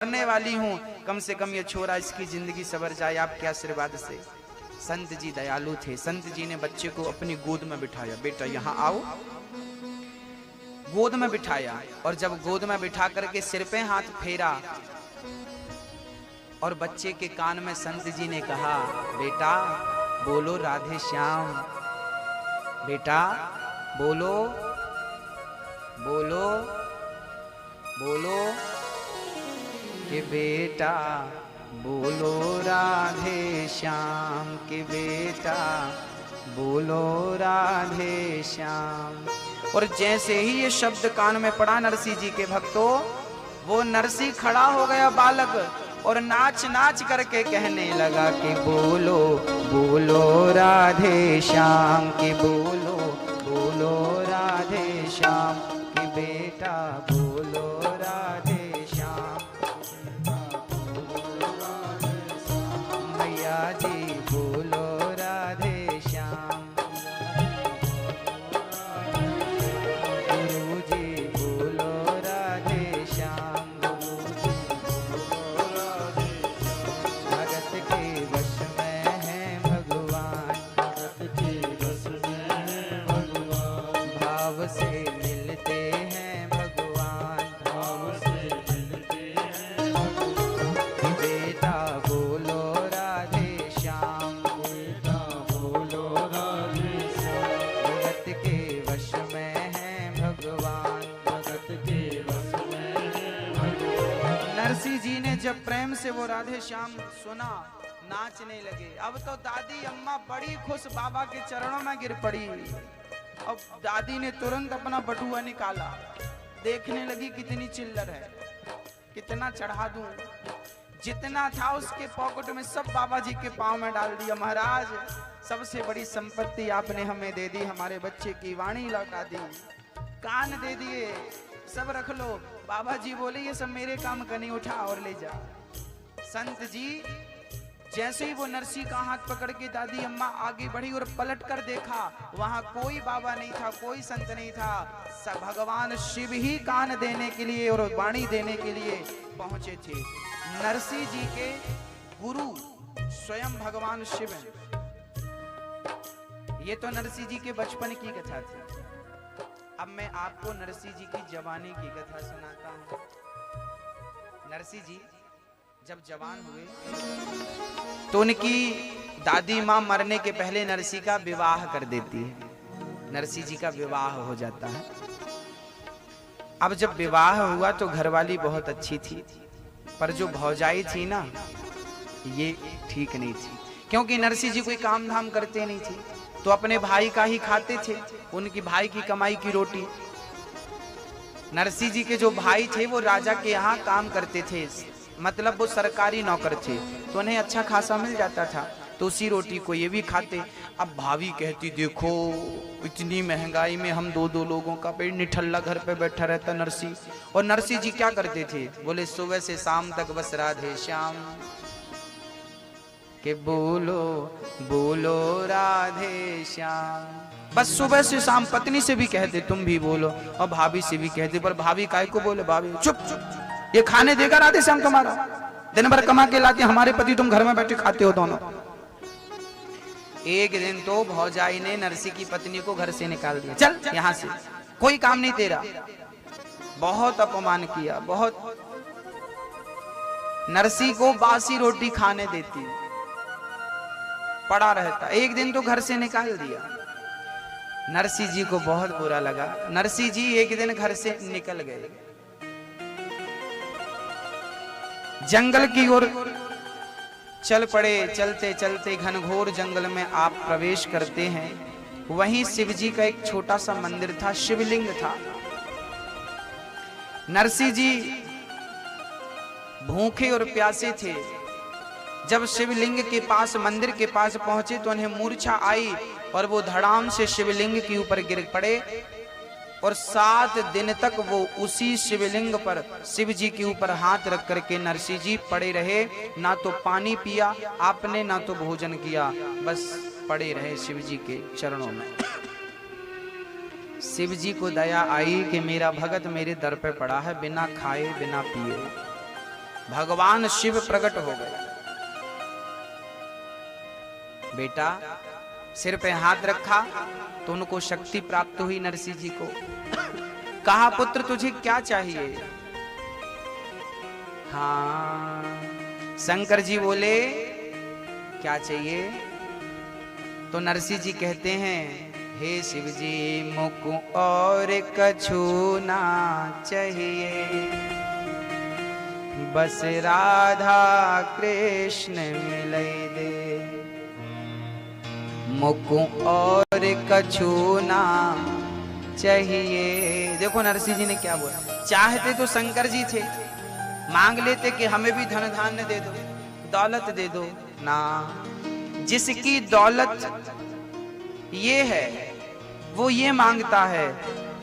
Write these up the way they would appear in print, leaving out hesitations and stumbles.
मरने वाली हूँ, कम से कम ये छोरा इसकी जिंदगी सवर जाए आपके आशीर्वाद से। संत जी दयालु थे। संत जी ने बच्चे को अपनी गोद में बिठाया, बेटा यहाँ आओ। गोद में बिठाया और जब गोद में बिठा करके सिर पे हाथ फेरा और बच्चे के कान में संत जी ने कहा, बेटा बोलो राधे श्याम, बेटा बोलो बोलो बोलो कि बेटा बोलो राधे श्याम, कि बेटा बोलो राधे श्याम। और जैसे ही ये शब्द कान में पड़ा नरसिंह जी के भक्तों, वो नरसिंह खड़ा हो गया बालक और नाच नाच करके कहने लगा कि बोलो बोलो राधे श्याम, कि बोलो बोलो राधे श्याम, कि बेटा बोलो राधे श्याम, मैया जी बोलो राधे श्याम, गुरु जी बोलो राधे श्याम, भगत के वश में है भगवान, भगत के वश में है भगवान, भाव से मिलते हैं भगवान, भाव से मिलते हैं भगवान, बेटा बोलो राधे श्याम, बेटा बोलो राधे श्याम, भगत के वश में है भगवान, भगत के वश में है भगवान। नरसिंह जी ने जब प्रेम से वो राधे श्याम सुना, नाचने लगे। अब तो दादी अम्मा बड़ी खुश बाबा के चरणों में गिर पड़ी। अब दादी ने तुरंत अपना बटुआ निकाला, देखने लगी कितनी चिल्लर है, कितना चढ़ा दूं। जितना था उसके पॉकेट में सब बाबा जी के पांव में डाल दिया। महाराज सबसे बड़ी संपत्ति आपने हमें दे दी, हमारे बच्चे की वाणी लौटा दी, कान दे दिए, सब रख लो। बाबा जी बोले ये सब मेरे काम का नहीं, उठा और ले जा। संत जी जैसे ही वो नरसिंह का हाथ पकड़ के दादी अम्मा आगे बढ़ी और पलट कर देखा, वहां कोई बाबा नहीं था, कोई संत नहीं था, सब भगवान शिव ही कान देने के लिए और वाणी देने के लिए पहुंचे थे। नरसिंह जी के गुरु स्वयं भगवान शिव हैं। ये तो नरसिंह जी के बचपन की कथा थी। अब मैं आपको नरसिंह जी की जवानी की कथा सुनाता हूं। नरसिंह जी जब जवान हुए तो उनकी दादी मां मरने के पहले नरसिंह का विवाह कर देती है। नरसिंह जी का विवाह हो जाता है। अब जब विवाह हुआ तो घरवाली बहुत अच्छी थी, पर जो भौजाई थी ना, ये ठीक नहीं थी, क्योंकि नरसिंह जी कोई काम धाम करते नहीं थे, तो अपने भाई का ही खाते थे, उनकी भाई की कमाई की रोटी। नरसिंह जी के जो भाई थे वो राजा के यहाँ काम करते थे, मतलब वो सरकारी नौकर थे, तो उन्हें अच्छा खासा मिल जाता था, तो उसी रोटी को ये भी खाते। अब भाभी कहती देखो इतनी महंगाई में हम दो दो लोगों का पेट निठल्ला घर पे बैठा रहता नरसिंह। और नरसिंह जी क्या करते थे, बोले सुबह से शाम तक बस राधे श्याम, के बोलो बोलो राधे श्याम। बस सुबह से शाम पत्नी से भी कहते तुम भी बोलो, और भाभी से भी कहते, पर भाभी काय को बोले, भाभी चुप चुप, ये खाने देगा राधे श्याम तुम्हारा, दिन भर कमा के लाते, हमारे पति तुम घर में बैठे खाते हो दोनों। एक दिन तो भौजाई ने नरसिंह की पत्नी को घर से निकाल दिया, चल यहां से, कोई काम नहीं तेरा। बहुत अपमान किया, बहुत। नरसिंह को बासी रोटी खाने देती, पड़ा रहता। एक दिन तो घर से निकाल दिया। नरसिंह जी को बहुत बुरा लगा। नरसिंह जी एक दिन घर से निकल गए, जंगल की ओर चल पड़े। चलते चलते घनघोर जंगल में आप प्रवेश करते हैं। वहीं शिव जी का एक छोटा सा मंदिर था, शिवलिंग था। नरसिंह जी भूखे और प्यासे थे। जब शिवलिंग के पास, मंदिर के पास पहुंचे तो उन्हें मूर्छा आई और वो धड़ाम से शिवलिंग के ऊपर गिर पड़े। और 7 दिन तक वो उसी शिवलिंग पर, शिव जी के ऊपर हाथ रख करके नरसिंह जी पड़े रहे। ना तो पानी पिया आपने, ना तो भोजन किया, बस पड़े रहे शिव जी के चरणों में। शिव जी को दया आई कि मेरा भगत मेरे दर पे पड़ा है, बिना खाए बिना पिए। भगवान शिव प्रकट हो गए। बेटा सिर पे हाथ रखा तो उनको शक्ति प्राप्त हुई। नरसिंह जी को कहा, पुत्र तुझे क्या चाहिए? हाँ, शंकर जी बोले क्या चाहिए? तो नरसिंह जी कहते हैं, हे शिव जी मुझको और कछु ना चाहिए, बस राधा कृष्ण मिलई दे, मुझको और कछु ना चाहिए। देखो नरसिंह जी ने क्या बोला। चाहते तो शंकर जी थे, मांग लेते कि हमें भी धन धान्य दे दो, दौलत दे दो ना। जिसकी दौलत ये है वो ये मांगता है,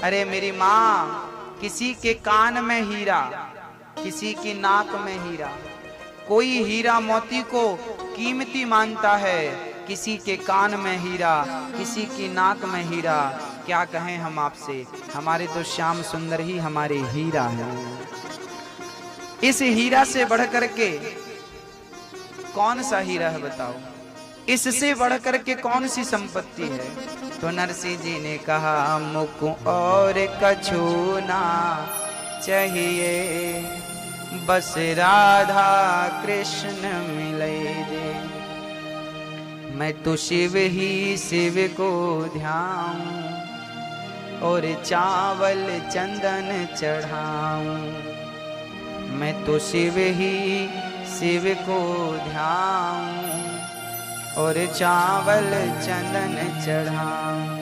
अरे मेरी माँ किसी के कान में हीरा, किसी की नाक में हीरा, कोई हीरा मोती को कीमती मानता है, किसी के कान में हीरा, किसी की नाक में हीरा। क्या कहें हम आपसे, हमारे तो श्याम सुंदर ही हमारे हीरा है। इस हीरा से बढ़कर के कौन सा हीरा है बताओ? इससे बढ़कर के कौन सी संपत्ति है? तो नरसिंह जी ने कहा, मुझको और कछु ना चाहिए, बस राधा कृष्ण मिले दे, मैं तो शिव ही शिव को ध्याऊं और चावल चंदन चढ़ाऊं, मैं तो शिव ही शिव को ध्याऊं और चावल चंदन चढ़ाऊं।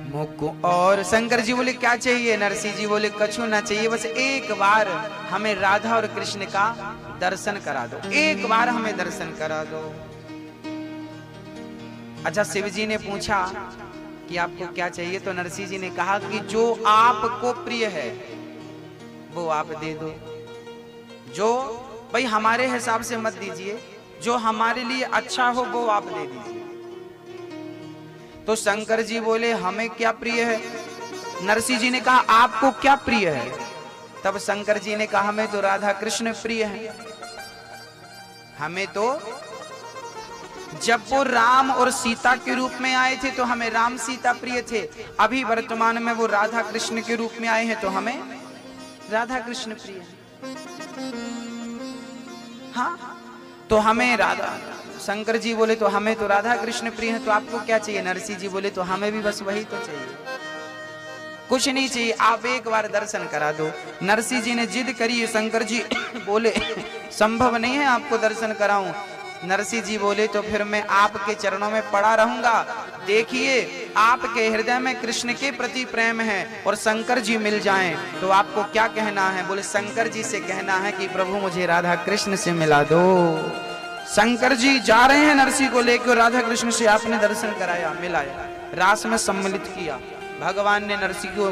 मुझको और शंकर जी बोले क्या चाहिए? नरसिंह जी बोले कछु ना चाहिए, बस एक बार हमें राधा और कृष्ण का दर्शन करा दो, एक बार हमें दर्शन करा दो। अच्छा, शिव जी ने पूछा कि आपको क्या चाहिए? तो नरसिंह जी ने कहा कि जो आपको प्रिय है वो आप दे दो, जो भाई हमारे हिसाब से मत दीजिए, जो हमारे लिए अच्छा हो वो आप दे दीजिए। तो शंकर जी बोले हमें क्या प्रिय है? नरसिंह जी ने कहा आपको क्या प्रिय है? तब शंकर जी ने कहा हमें तो राधा कृष्ण प्रिय है, हमें तो जब वो राम और सीता के रूप में आए थे तो हमें राम सीता प्रिय थे, अभी वर्तमान में वो राधा कृष्ण के रूप में आए हैं तो हमें राधा कृष्ण प्रिय है। हाँ, तो हमें राधा, शंकर जी बोले तो हमें तो राधा कृष्ण प्रिय है, तो आपको क्या चाहिए? नरसिंह जी बोले तो हमें भी बस वही तो चाहिए, कुछ नहीं चाहिए, आप एक बार दर्शन करा दो। नरसिंह जी ने जिद करी, शंकर जी बोले संभव नहीं है आपको दर्शन कराऊं। नरसिंह जी बोले तो फिर मैं आपके चरणों में पड़ा रहूंगा। देखिए आपके हृदय में कृष्ण के प्रति प्रेम है और शंकर जी मिल जाएं तो आपको क्या कहना है? बोले शंकर जी से कहना है कि प्रभु मुझे राधा कृष्ण से मिला दो। शंकर जी जा रहे हैं नरसिंह को लेकर, राधा कृष्ण से आपने दर्शन कराया, मिलाया, रास में सम्मिलित किया। भगवान ने नरसिंह को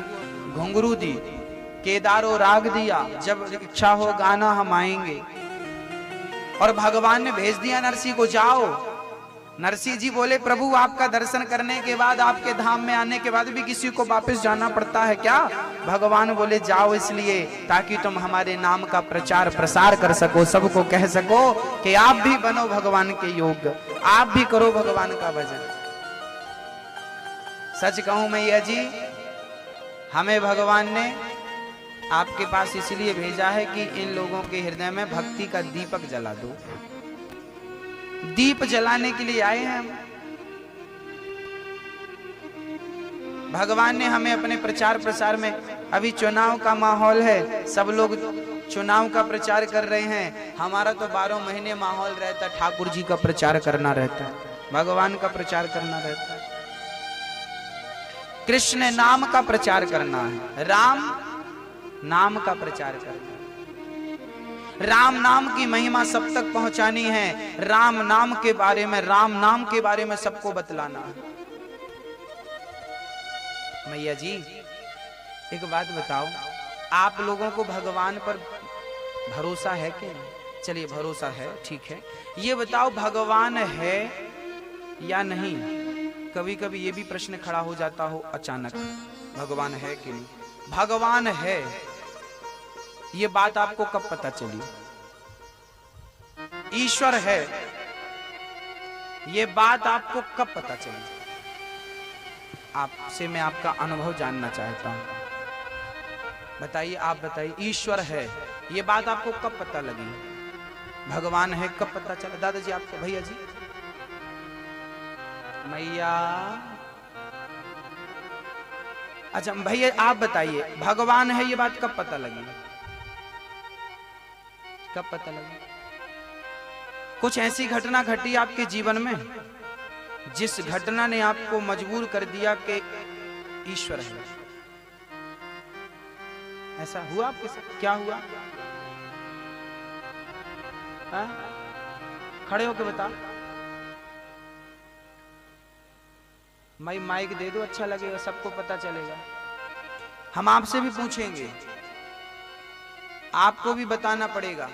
घुंघरू दी, केदारो राग दिया, जब इच्छा हो गाना हम आएंगे। और भगवान ने भेज दिया नरसिंह को, जाओ। नरसिंह जी बोले प्रभु आपका दर्शन करने के बाद, आपके धाम में आने के बाद भी किसी को वापस जाना पड़ता है क्या? भगवान बोले जाओ इसलिए ताकि तुम हमारे नाम का प्रचार प्रसार कर सको, सबको कह सको कि आप भी बनो भगवान के योग्य, आप भी करो भगवान का भजन। सच कहूं मैया जी, हमें भगवान ने आपके पास इसलिए भेजा है कि इन लोगों के हृदय में भक्ति का दीपक जला दो। दीप जलाने के लिए आए हैं हम। भगवान ने हमें अपने प्रचार प्रसार में, अभी चुनाव का माहौल है, सब लोग चुनाव का प्रचार कर रहे हैं, हमारा तो 12 महीने माहौल रहता, ठाकुर जी का प्रचार करना रहता है, भगवान का प्रचार करना रहता है, कृष्ण नाम का प्रचार करना है, राम नाम का प्रचार करना है, राम नाम की महिमा सब तक पहुंचानी है, राम नाम के बारे में, राम नाम के बारे में सबको बतलाना है। मैया जी एक बात बताओ, आप लोगों को भगवान पर भरोसा है कि नहीं? चलिए भरोसा है, ठीक है, ये बताओ भगवान है या नहीं? कभी कभी ये भी प्रश्न खड़ा हो जाता हो अचानक, भगवान है कि नहीं? भगवान है, ये बात आपको कब पता चली? ईश्वर है, ये बात आपको कब पता चली? आपसे मैं आपका अनुभव जानना चाहता हूं। बताइए, आप बताइए, ईश्वर है, ये बात आपको कब पता लगी? भगवान है, कब पता चला? दादाजी आपको, भैया जी, मैया, अच्छा भैया आप बताइए, भगवान है ये बात कब पता लगी? कब पता लगी? कुछ ऐसी घटना घटी आपके जीवन में जिस घटना ने आपको मजबूर कर दिया कि ईश्वर है। ऐसा हुआ आपके साथ? क्या हुआ? खड़े होकर बता। मैं माइक दे दो, अच्छा लगेगा, सबको पता चलेगा। हम आपसे भी पूछेंगे, आपको भी बताना पड़ेगा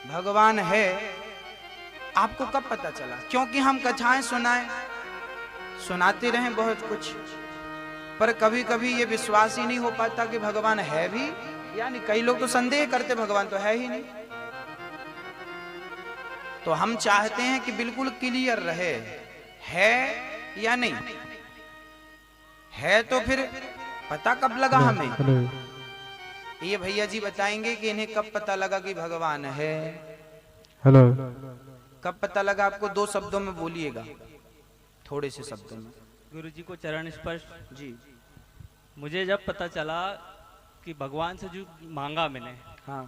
भगवान है आपको कब पता चला? क्योंकि हम कथाएं सुनाते रहे बहुत कुछ, पर कभी कभी ये विश्वास ही नहीं हो पाता कि भगवान है भी, यानी कई लोग तो संदेह करते भगवान तो है ही नहीं। तो हम चाहते हैं कि बिल्कुल क्लियर रहे, है या नहीं है, तो फिर पता कब लगा हमें? ये भैया जी बताएंगे कि इन्हें कब पता लगा कि भगवान है। हेलो, कब पता लगा आपको? 2 शब्दों में बोलिएगा, थोड़े से शब्दों में। गुरुजी को चरण स्पर्श जी। मुझे जब पता चला कि भगवान से जो मांगा मैंने, हाँ,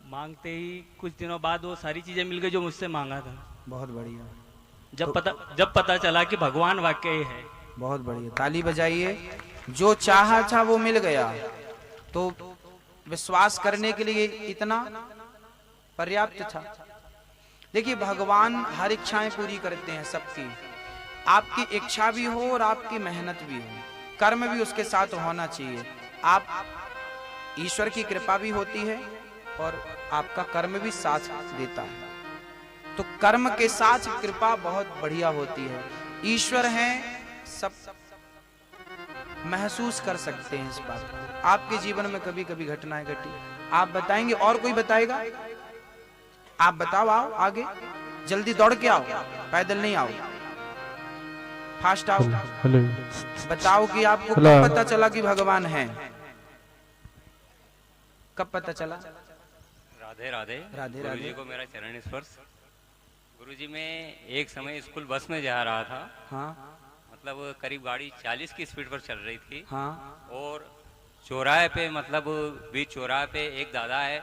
मांगते ही कुछ दिनों बाद वो सारी चीजें मिल गई जो मुझसे मांगा था। बहुत बढ़िया। जब पता चला कि भगवान वाकई है। बहुत बढ़िया, ताली बजाइए। जो चाहा था वो मिल गया, तो विश्वास करने के लिए इतना पर्याप्त था। देखिए, भगवान हर इच्छाएं पूरी करते हैं सबकी। आपकी इच्छा भी हो और आपकी मेहनत भी हो, कर्म भी उसके साथ होना चाहिए। आप ईश्वर की कृपा भी होती है और आपका कर्म भी साथ देता है, तो कर्म के साथ कृपा बहुत बढ़िया होती है। ईश्वर हैं, सब महसूस कर सकते हैं इस बात को। आपके जीवन में कभी कभी घटनाएं घटी, आप बताएंगे, और कोई बताएगा? आप बताओ, आओ आगे, जल्दी दौड़ के आओ, पैदल नहीं आओ, फास्ट आओ। बताओ कि आपको कब पता चला कि भगवान है? कब पता चला? राधे राधे। राधे गुरुजी राधे। को मेरा चरण स्पर्श। गुरुजी, मैं एक समय स्कूल बस में जा रहा था। हाँ मतलब करीब गाड़ी 40 की स्पीड पर चल रही थी। हाँ और चौराहे पे, मतलब बीच चौराहे पे एक दादा है,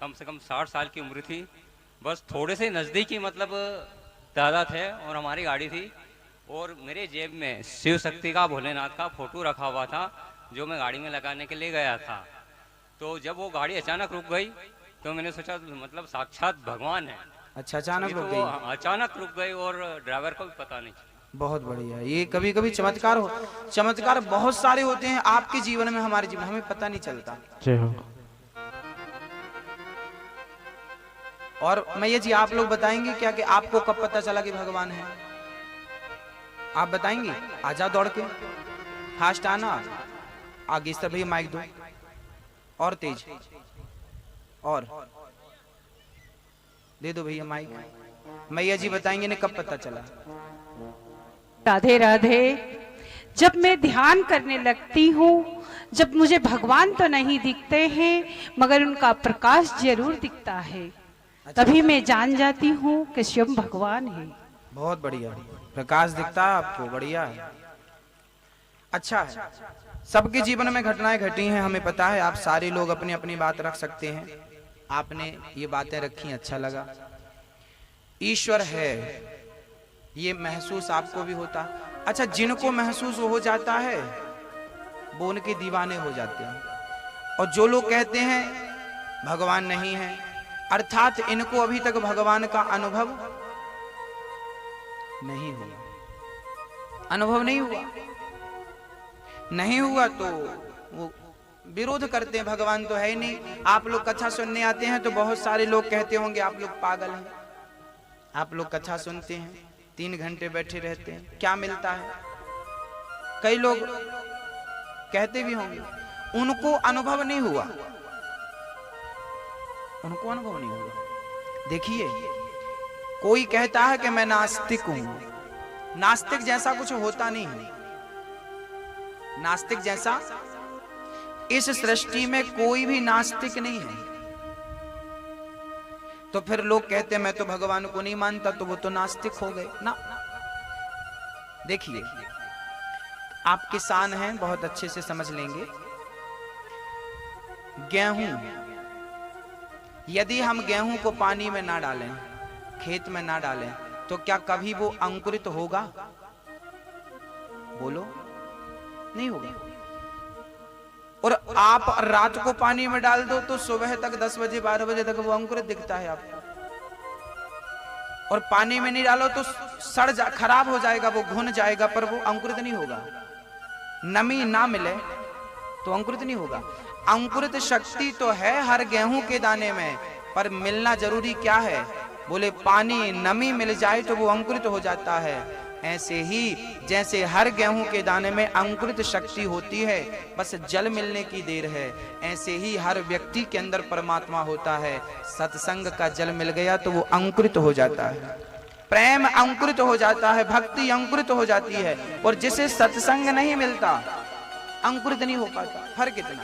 कम से कम 60 साल की उम्र थी। बस थोड़े से नज़दीक ही मतलब दादा थे और हमारी गाड़ी थी, और मेरे जेब में शिव शक्ति का, भोलेनाथ का फोटो रखा हुआ था जो मैं गाड़ी में लगाने के लिए गया था। तो जब वो गाड़ी अचानक रुक गई तो मैंने सोचा मतलब साक्षात भगवान है। अच्छा, अचानक रुक तो गई? अचानक रुक गई और ड्राइवर को भी पता नहीं। बहुत बढ़िया। ये कभी कभी चमत्कार बहुत सारे होते हैं आपके जीवन में, हमारे जीवन हमें पता नहीं चलता। जय हो। और मैया जी, आप लोग बताएंगे क्या कि आपको कब पता चला कि भगवान है? आप बताएंगे? आ जाओ दौड़ के, फास्ट आना। आगे से भैया माइक दो, और तेज, और दे दो भैया माइक। मैया जी बताएंगे ने कब पता चला? राधे राधे। जब मैं ध्यान करने लगती हूँ, जब मुझे भगवान तो नहीं दिखते हैं मगर उनका प्रकाश जरूर दिखता है, तभी मैं जान जाती हूँ कि स्वयं भगवान है। बहुत बढ़िया, प्रकाश दिखता है आपको, बढ़िया है, अच्छा है। सबके जीवन में घटनाएं घटी हैं, हमें पता है। आप सारे लोग अपनी अपनी बात रख सकते हैं, आपने ये बातें रखी, अच्छा लगा। ईश्वर है ये महसूस आपको भी होता। अच्छा, जिनको महसूस हो जाता है वो उनके दीवाने हो जाते हैं, और जो लोग कहते हैं भगवान नहीं है, अर्थात इनको अभी तक भगवान का अनुभव नहीं हुआ। अनुभव नहीं हुआ तो वो विरोध करते हैं, भगवान तो है ही नहीं। आप लोग कथा सुनने आते हैं तो बहुत सारे लोग कहते होंगे आप लोग पागल हैं, आप लोग कथा सुनते हैं 3 घंटे बैठे रहते हैं, क्या मिलता है? कई लोग कहते भी होंगे। उनको अनुभव नहीं हुआ, उनको अनुभव नहीं हुआ। देखिए, कोई कहता है कि मैं नास्तिक हूं, नास्तिक जैसा कुछ होता नहीं है। नास्तिक जैसा इस सृष्टि में कोई भी नास्तिक नहीं है। तो फिर लोग कहते हैं मैं तो भगवान को नहीं मानता, तो वो तो नास्तिक हो गए ना। देखिए, आप किसान हैं, बहुत अच्छे से समझ लेंगे। गेहूं, यदि हम गेहूं को पानी में ना डालें, खेत में ना डालें, तो क्या कभी वो अंकुरित होगा? बोलो, नहीं होगा। और आप रात को पानी में डाल दो तो सुबह तक 10 बजे 12 बजे तक वो अंकुरित दिखता है आपको। और पानी में नहीं डालो तो खराब हो जाएगा, वो घुन जाएगा, पर वो अंकुरित नहीं होगा। नमी ना मिले तो अंकुरित नहीं होगा। अंकुरित शक्ति तो है हर गेहूं के दाने में, पर मिलना जरूरी क्या है? बोले पानी, नमी मिल जाए तो वो अंकुरित हो जाता है। ऐसे ही जैसे हर गेहूं के दाने में अंकुरित शक्ति होती है, बस जल मिलने की देर है, ऐसे ही हर व्यक्ति के अंदर परमात्मा होता है। सत्संग का जल मिल गया तो वो अंकुरित हो जाता है, प्रेम अंकुरित हो जाता है, भक्ति अंकुरित हो जाती है। और जिसे सत्संग नहीं मिलता, अंकुरित नहीं हो पाता। फर्क इतना।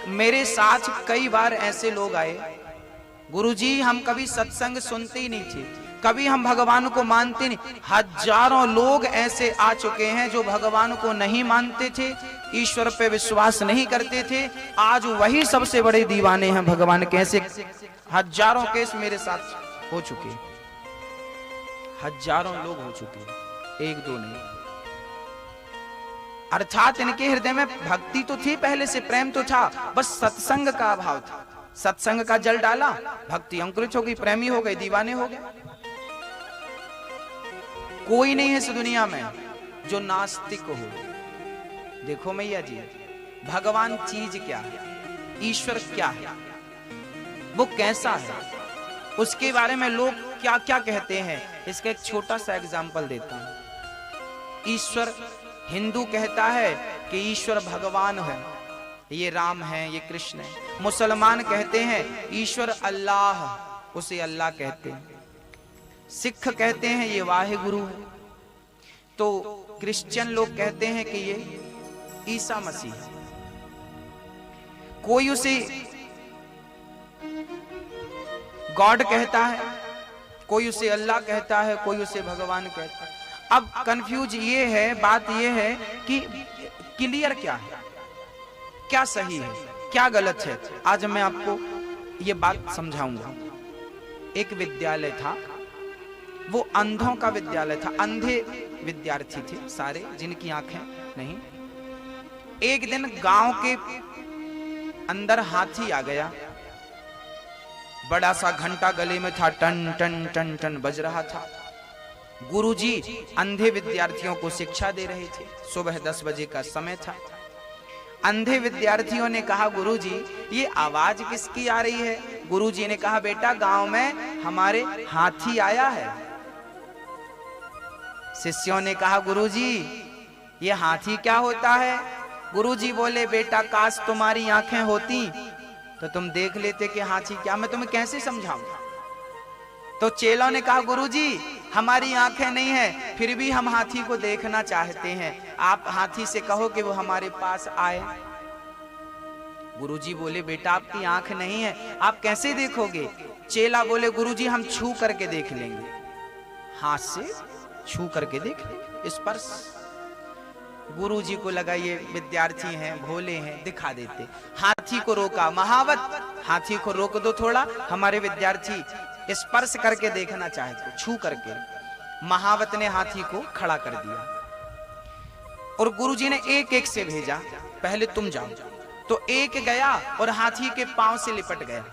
मेरे साथ कई बार ऐसे लोग आए, गुरुजी हम कभी सत्संग सुनते ही नहीं थे, कभी हम भगवान को मानते नहीं। हजारों लोग ऐसे आ चुके हैं जो भगवान को नहीं मानते थे, ईश्वर पे विश्वास नहीं करते थे, आज वही सबसे बड़े दीवाने हैं भगवान के। ऐसे हजारों केस मेरे साथ हो चुके, हजारों लोग हो चुके, एक दो नहीं। अर्थात इनके हृदय में भक्ति तो थी, पहले से प्रेम तो था, बस सत्संग का अभाव था। सत्संग का जल डाला, भक्ति अंकुरित हो गई, प्रेमी हो गए, दीवाने हो गए। कोई नहीं है इस दुनिया में जो नास्तिक हो। देखो मैया जी, भगवान चीज क्या है, ईश्वर क्या है, वो कैसा है, उसके बारे में लोग क्या क्या कहते हैं। इसका एक छोटा सा एग्जाम्पल देता हूं। ईश्वर, हिंदू कहता है कि ईश्वर भगवान है, ये राम है, ये कृष्ण है। मुसलमान कहते हैं ईश्वर अल्लाह, उसे अल्लाह कहते हैं। सिख कहते हैं ये वाहिगुरु है। तो क्रिश्चियन लोग कहते हैं कि ये ईसा मसीह है। कोई उसे गॉड कहता है, कोई उसे अल्लाह कहता है, कोई उसे भगवान कहता है। अब कंफ्यूज ये है, बात ये है कि क्लियर क्या है, क्या सही है, क्या गलत है। आज मैं आपको ये बात समझाऊंगा। एक विद्यालय था, वो अंधों का विद्यालय था, अंधे विद्यार्थी थे सारे, जिनकी आंखें नहीं। एक दिन गांव के अंदर हाथी आ गया, बड़ा सा घंटा गले में था, टन टन टन टन बज रहा था। गुरुजी अंधे विद्यार्थियों को शिक्षा दे रहे थे, सुबह 10 बजे का समय था। अंधे विद्यार्थियों ने कहा गुरुजी ये आवाज किसकी आ रही है? गुरुजी ने कहा बेटा गांव में हमारे हाथी आया है। शिष्यों ने कहा गुरुजी ये हाथी क्या होता है? गुरुजी बोले बेटा काश तुम्हारी आंखें होती तो तुम देख लेते कि हाथी क्या, मैं तुम्हें कैसे समझाऊं। तो चेलों ने कहा गुरुजी हमारी आंखें नहीं है, फिर भी हम हाथी को देखना चाहते हैं, आप हाथी से कहो कि वो हमारे पास आए। गुरुजी बोले बेटा आपकी आंख नहीं है, आप कैसे देखोगे? चेला बोले गुरुजी हम छू करके देख लेंगे, हाथ से छू करके देख लेंगे, स्पर्श। गुरुजी को लगा ये विद्यार्थी हैं, भोले हैं, दिखा देते। हाथी को रोका, महावत हाथी को रोक दो थोड़ा, हमारे विद्यार्थी स्पर्श करके देखना चाहते, छू करके। महावत ने हाथी को खड़ा कर दिया और गुरुजी ने एक एक से भेजा, पहले तुम जाओ। तो एक गया और हाथी के पांव से लिपट गया।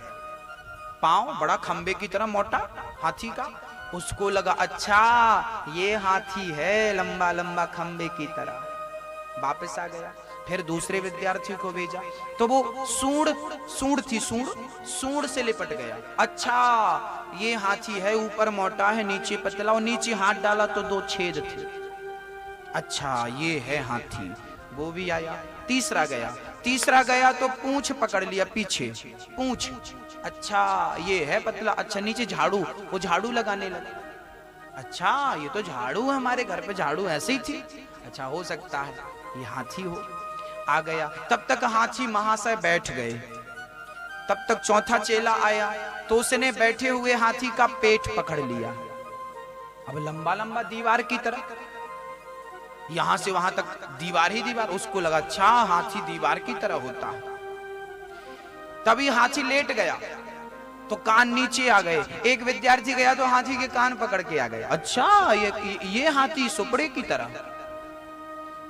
पांव बड़ा खंबे की तरह मोटा हाथी का, उसको लगा अच्छा ये हाथी है, लंबा लंबा खंबे की तरह। वापस आ गया, फिर दूसरे विद्यार्थी को भेजा, तो वो सूंड थी, सूंड से लिपट गया। अच्छा ये हाथी है, ऊपर मोटा है, नीचे पतला, और नीचे हाथ डाला तो 2 छेद थे। अच्छा ये है हाथी। वो भी आया, तीसरा गया तो पूंछ पकड़ लिया, पीछे पूंछ, अच्छा ये है पतला, अच्छा नीचे झाड़ू, वो झाड़ू लगाने लगा, अच्छा ये तो झाड़ू है, हमारे घर पे झाड़ू ऐसे ही थी, अच्छा हो सकता है ये हाथी हो। आ गया, तब तक हाथी महाशय बैठ गए, तब तक चौथा चेला आया तो उसने बैठे हुए हाथी का पेट पकड़ लिया। अब लंबा लंबा दीवार की तरह, यहां से वहां तक दीवार ही दीवार, उसको लगा अच्छा हाथी दीवार की तरह होता है। तभी हाथी लेट गया तो कान नीचे आ गए, एक विद्यार्थी गया तो हाथी के कान पकड़ के आ गया, अच्छा ये हाथी सुपड़े की तरह।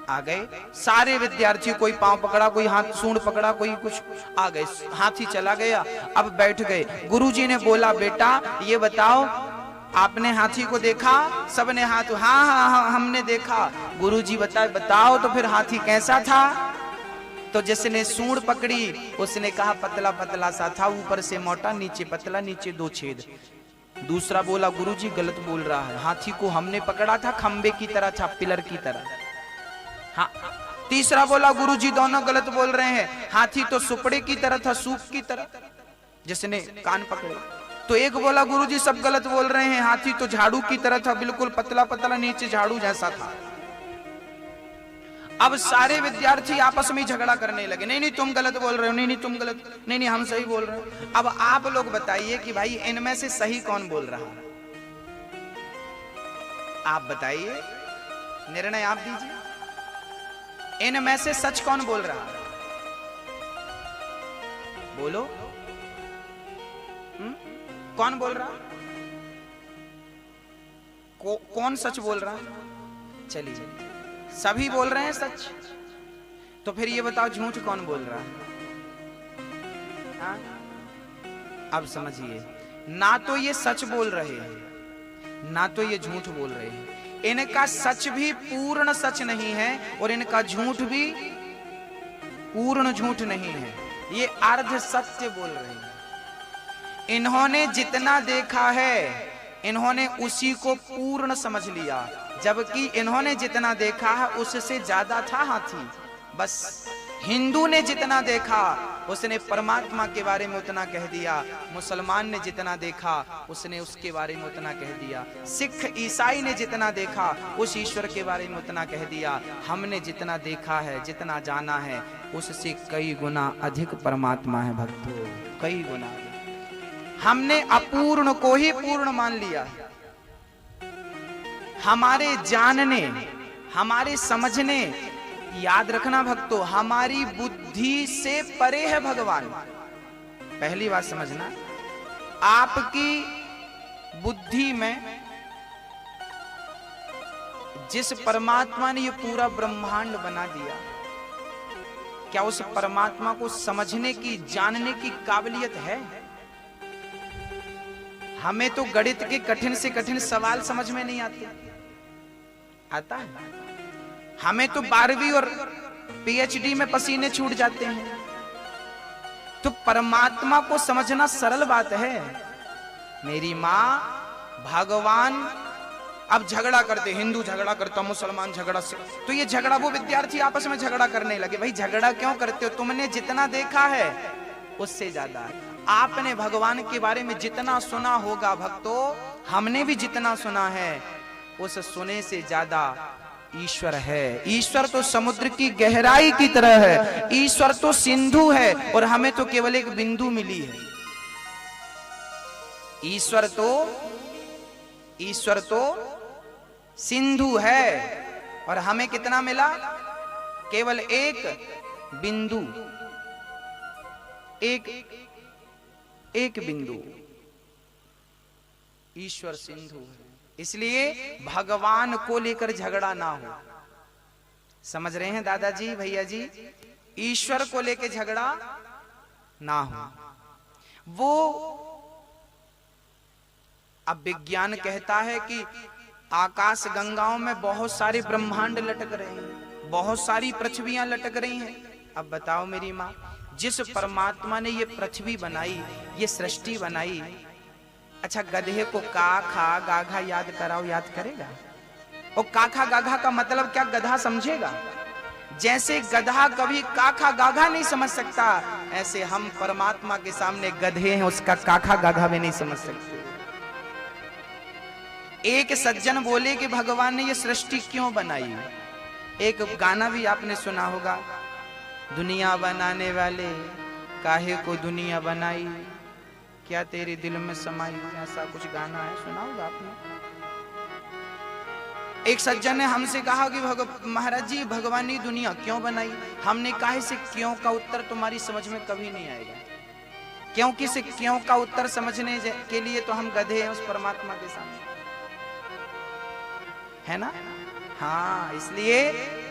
आ गए सारे विद्यार्थी, कोई पांव पकड़ा, कोई हाथ सूंड पकड़ा, कोई कुछ, आ गए, हाथी चला गया। अब बैठ गए, गुरुजी ने बोला बेटा ये बताओ आपने हाथी को देखा? सबने हाथ, हाँ हाँ हाँ हमने देखा। गुरुजी बताओ तो फिर हाथी कैसा था? तो जिसने सूंड पकड़ी उसने कहा पतला पतला सा था, ऊपर से मोटा, नीचे पतला, नीचे 2 छेद। दूसरा बोला गुरुजी गलत बोल रहा है, हाथी को हमने पकड़ा था खंबे की तरह था, पिलर की तरह। हाँ, तीसरा बोला गुरुजी दोनों गलत बोल रहे हैं, हाथी तो सुपड़े की तरह था, सूप की तरह, जिसने कान पकड़े। तो एक बोला गुरुजी सब गलत बोल रहे हैं, हाथी तो झाड़ू की तरह था, बिल्कुल पतला पतला, नीचे झाड़ू जैसा था। अब सारे विद्यार्थी आपस में झगड़ा करने लगे, नहीं नहीं तुम गलत बोल रहे हो, नहीं नहीं तुम गलत, नहीं नहीं हम सही बोल रहे हो। अब आप लोग बताइए कि भाई इनमें से सही कौन बोल रहा है? आप बताइए, निर्णय आप दीजिए, इनमें से सच कौन बोल रहा है? बोलो, कौन बोल रहा? कौन सच बोल रहा? चलिए सभी बोल रहे हैं सच, तो फिर ये बताओ झूठ कौन बोल रहा है? हाँ? अब समझिए, ना तो ये सच बोल रहे हैं ना तो ये झूठ बोल रहे हैं। इनका सच भी पूर्ण सच नहीं है और इनका झूठ भी पूर्ण झूठ नहीं है, ये अर्ध सत्य बोल रहे हैं। इन्होंने जितना देखा है इन्होंने उसी को पूर्ण समझ लिया, जबकि इन्होंने जितना देखा है उससे ज्यादा था हाथी। बस हिंदू ने जितना देखा उसने परमात्मा के बारे में उतना कह दिया, मुसलमान ने जितना देखा उसने उसके बारे में उतना कह दिया, सिख ईसाई ने जितना देखा उस ईश्वर के बारे में उतना कह दिया। हमने जितना देखा है, जितना जाना है, उससे कई गुना अधिक परमात्मा है भक्तों, कई गुना। हमने अपूर्ण को ही पूर्ण मान लिया। हमारे जानने, हमारे समझने, याद रखना भक्तों, हमारी बुद्धि से परे है भगवान। पहली बात समझना, आपकी बुद्धि में जिस परमात्मा ने ये पूरा ब्रह्मांड बना दिया, क्या उस परमात्मा को समझने की, जानने की काबिलियत है? हमें तो गणित के कठिन से कठिन सवाल समझ में नहीं आते, आता है? हमें तो 12वीं और PhD में पसीने छूट जाते हैं। तो परमात्मा को समझना सरल बात है मेरी माँ। भगवान अब झगड़ा करते, हिंदू झगड़ा करता, मुसलमान झगड़ा से, तो ये झगड़ा, वो विद्यार्थी आपस में झगड़ा करने लगे। भाई झगड़ा क्यों करते हो? तुमने जितना देखा है उससे ज्यादा आपने भगवान के बारे में जितना सुना होगा भक्तों, हमने भी जितना सुना है उस सुने से ज्यादा ईश्वर है। ईश्वर तो समुद्र की गहराई की तरह है, ईश्वर तो सिंधु है और हमें तो केवल एक बिंदु मिली है। ईश्वर तो सिंधु है और हमें कितना मिला? केवल एक बिंदु, एक बिंदु। ईश्वर सिंधु है, इसलिए भगवान को लेकर झगड़ा ना हो। समझ रहे हैं दादाजी, भैया जी? ईश्वर को लेकर झगड़ा ना हो। वो अब विज्ञान कहता है कि आकाश गंगाओं में बहुत सारे ब्रह्मांड लटक रहे हैं, बहुत सारी पृथ्वियां लटक रही हैं। अब बताओ मेरी माँ, जिस परमात्मा ने ये पृथ्वी बनाई, ये सृष्टि बनाई, अच्छा गधे को का खा गाघा याद कराओ, याद करेगा? और का खा गाघा का मतलब क्या गधा समझेगा? जैसे गधा कभी काखा गाघा नहीं समझ सकता, ऐसे हम परमात्मा के सामने गधे हैं, उसका काखा गाघा भी नहीं समझ सकते। एक सज्जन बोले कि भगवान ने ये सृष्टि क्यों बनाई। एक गाना भी आपने सुना होगा, दुनिया बनाने वाले काहे को दुनिया बनाई, क्या तेरे दिल में समाई, ऐसा कुछ गाना है, सुना होगा आपने। एक सज्जन ने हमसे कहा कि महाराज जी भगवान ने दुनिया क्यों बनाई। हमने कहा से क्यों का उत्तर तुम्हारी समझ में कभी नहीं आएगा, क्योंकि से क्यों का उत्तर समझने के लिए तो हम गधे हैं उस परमात्मा के सामने, है ना। हाँ, इसलिए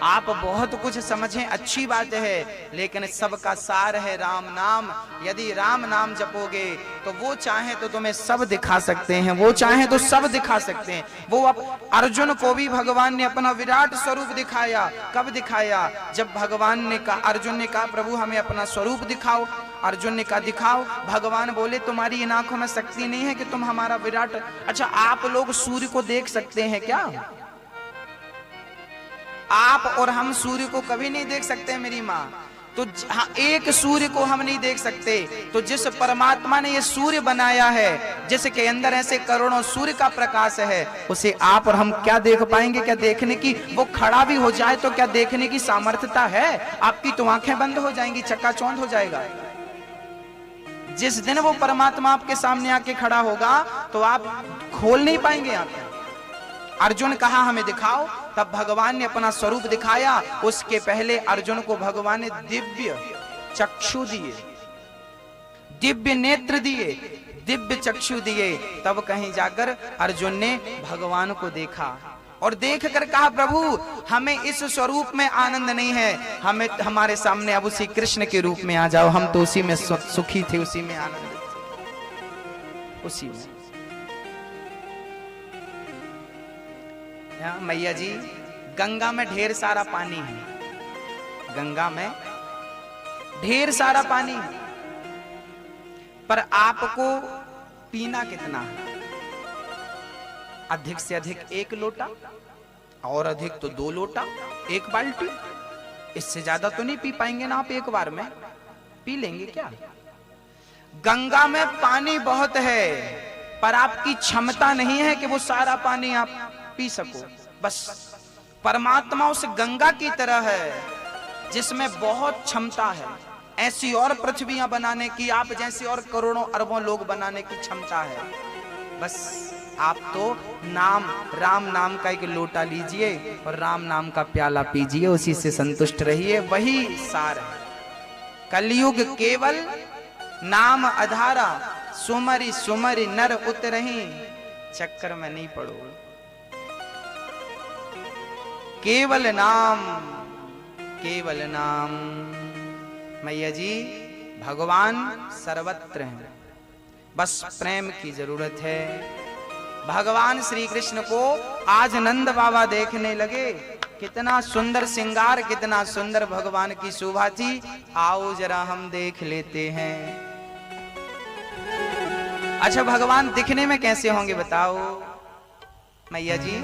आप बहुत कुछ समझें, अच्छी बात है, लेकिन सबका सार है राम नाम। यदि राम नाम जपोगे तो वो चाहे तो तुम्हें सब दिखा सकते हैं, वो चाहे तो सब दिखा सकते हैं। वो अर्जुन को भी भगवान ने अपना विराट स्वरूप दिखाया। कब दिखाया? जब भगवान ने कहा, अर्जुन ने कहा प्रभु हमें अपना स्वरूप दिखाओ। अर्जुन ने कहा दिखाओ। भगवान बोले तुम्हारी इन आंखों में शक्ति नहीं है कि तुम हमारा विराट। अच्छा, आप लोग सूर्य को देख सकते हैं क्या? आप और हम सूर्य को कभी नहीं देख सकते मेरी माँ। तो हाँ, एक सूर्य को हम नहीं देख सकते, तो जिस परमात्मा ने ये सूर्य बनाया है, जिसके अंदर ऐसे करोड़ों सूर्य का प्रकाश है, उसे आप और हम क्या देख पाएंगे? क्या देखने की, वो खड़ा भी हो जाए तो क्या देखने की सामर्थ्यता है? आपकी तो आंखें बंद हो जाएंगी, चक्काचौंध हो जाएगा। जिस दिन वो परमात्मा आपके सामने आके खड़ा होगा तो आप खोल नहीं पाएंगे आंखें। अर्जुन कहा हमें दिखाओ, तब भगवान ने अपना स्वरूप दिखाया। उसके पहले अर्जुन को भगवान ने दिव्य चक्षु दिए, दिव्य नेत्र दिए, दिव्य चक्षु दिए। तब कहीं जाकर अर्जुन ने भगवान को देखा और देख कर कहा प्रभु हमें इस स्वरूप में आनंद नहीं है, हमें हमारे सामने अब उसी कृष्ण के रूप में आ जाओ, हम तो उसी में सुखी थे, उसी में आनंद थे, उसी में। मैया जी, गंगा में ढेर सारा पानी है, गंगा में ढेर सारा पानी है, पर आपको पीना कितना है? अधिक से अधिक 1 लोटा, और अधिक तो 2 लोटा, 1 बाल्टी। इससे ज्यादा तो नहीं पी पाएंगे ना आप एक बार में, पी लेंगे क्या? गंगा में पानी बहुत है, पर आपकी क्षमता नहीं है कि वो सारा पानी आप पी सको। बस परमात्मा उस गंगा की तरह है जिसमें बहुत क्षमता है। ऐसी और पृथ्वियां बनाने की, आप जैसे और करोड़ों अरबों लोग बनाने की क्षमता है। बस आप तो नाम, राम नाम का एक लोटा लीजिए और राम नाम का प्याला पीजिए, उसी से संतुष्ट रहिए, वही सार है। कलयुग केवल नाम आधारा, सुमरि सुमरि नर उतरहि, चक्कर में नहीं पड़ो, केवल नाम, केवल नाम। मैया जी, भगवान सर्वत्र हैं, बस प्रेम की जरूरत है। भगवान श्री कृष्ण को आज नंद बाबा देखने लगे, कितना सुंदर श्रृंगार, कितना सुंदर भगवान की शोभा थी। आओ जरा हम देख लेते हैं। अच्छा, भगवान दिखने में कैसे होंगे बताओ मैया जी?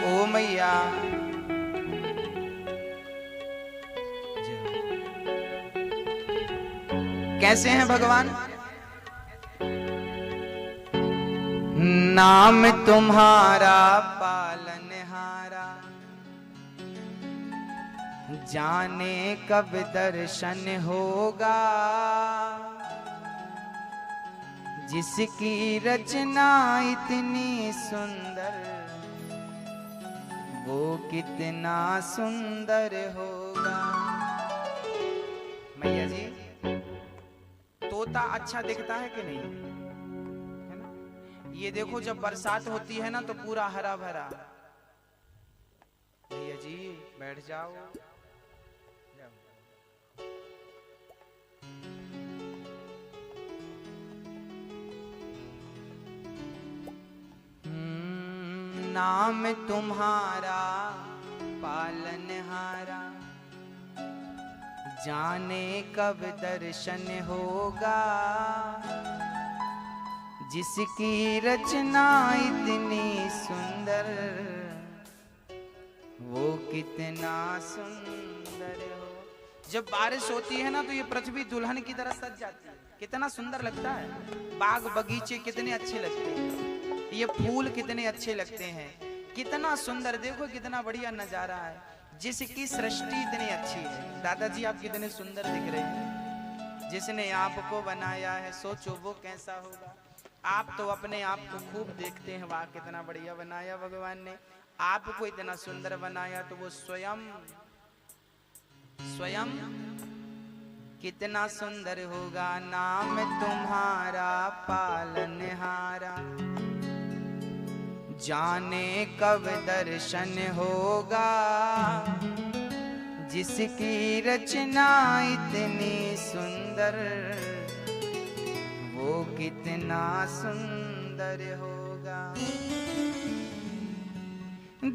ओ मैया, कैसे हैं भगवान? नाम तुम्हारा पालनहारा, जाने कब दर्शन होगा, जिसकी रचना इतनी सुंदर, वो कितना सुंदर होगा। मैया जी, तोता अच्छा दिखता है कि नहीं? है ना? ये देखो जब बरसात होती है ना तो पूरा हरा भरा। मैया जी बैठ जाओ। नाम तुम्हारा पालनहारा, जाने कब दर्शन होगा, जिसकी रचना इतनी सुंदर, वो कितना सुंदर हो। जब बारिश होती है ना तो ये पृथ्वी दुल्हन की तरह सज जाती है, कितना सुंदर लगता है। बाग बगीचे कितने अच्छे लगते हैं, ये फूल कितने अच्छे लगते हैं, कितना सुंदर, देखो कितना बढ़िया नजारा है। जिसकी सृष्टि इतनी अच्छी है। दादाजी आप कितने सुंदर दिख रहे हैं। जिसने आपको बनाया है सोचो वो कैसा होगा। आप तो अपने आप को खूब देखते हैं, वाह कितना बढ़िया बनाया भगवान ने। आपको इतना सुंदर बनाया तो वो स्वयं कितना सुंदर होगा। नाम तुम्हारा पालनहारा, जाने कब दर्शन होगा। जिसकी रचना इतनी सुंदर, वो कितना सुंदर होगा।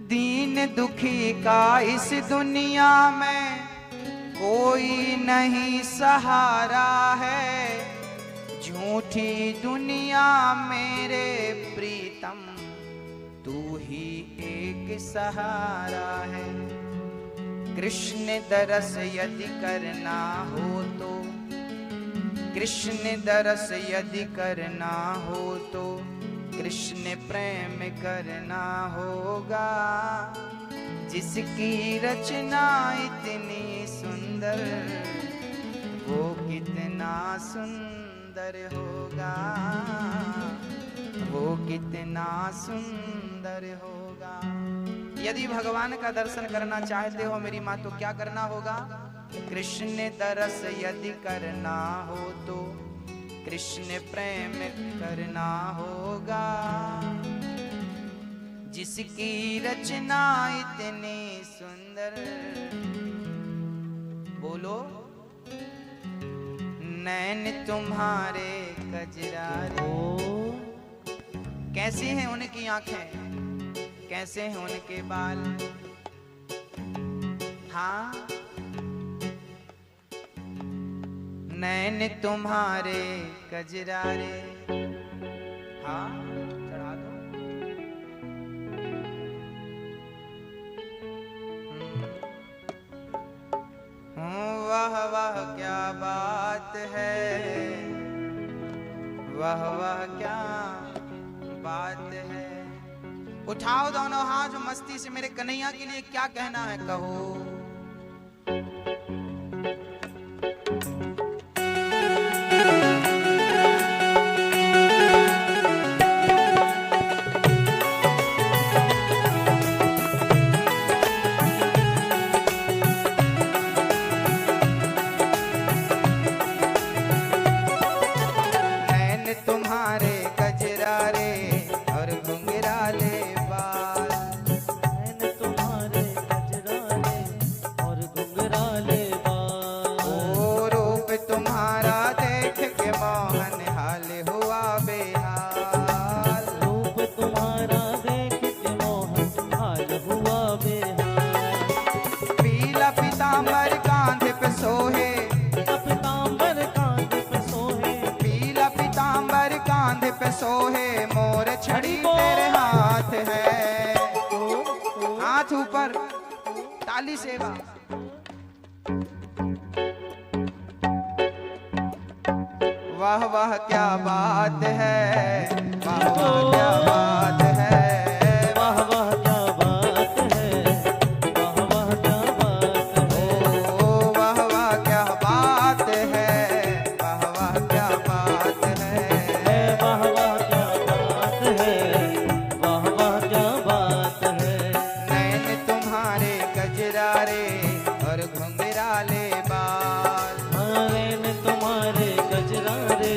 दीन दुखी का इस दुनिया में कोई नहीं सहारा है। झूठी दुनिया मेरे प्रीतम, तू ही एक सहारा है। कृष्ण दरस यदि करना हो तो, कृष्ण दरस यदि करना हो तो कृष्ण प्रेम करना होगा। जिसकी रचना इतनी सुंदर, वो कितना सुंदर होगा। वो कितना सुंदर होगा। यदि भगवान का दर्शन करना चाहते हो मेरी माँ तो क्या करना होगा। कृष्ण दरस यदि करना हो तो कृष्ण प्रेम करना होगा। जिसकी रचना इतनी सुंदर, बोलो नैन तुम्हारे कजरारे। कैसी हैं उनकी आंखें, कैसे हैं उनके बाल। हाँ नैन तुम्हारे कजरारे। हाँ चढ़ा दो। वाह वाह क्या बात है, वाह वाह क्या बात है। उठाओ दोनों हाथ जो मस्ती से मेरे कन्हैया के लिए क्या कहना है कहो। सोहे मोर छड़ी तेरे हाथ है। हाथ ऊपर ताली सेवा। वाह वाह क्या बात है, वाह वाह क्या बात है। वाह वाह क्या बात है, वाह वाह क्या बात है। ओ वाह वाह क्या बात है, वाह वाह क्या बात है। वाह वाह क्या बात है, वाह वाह क्या बात है। नैन तुम्हारे गजरारे और घुंघराले बाल। नैन तुम्हारे गजरारे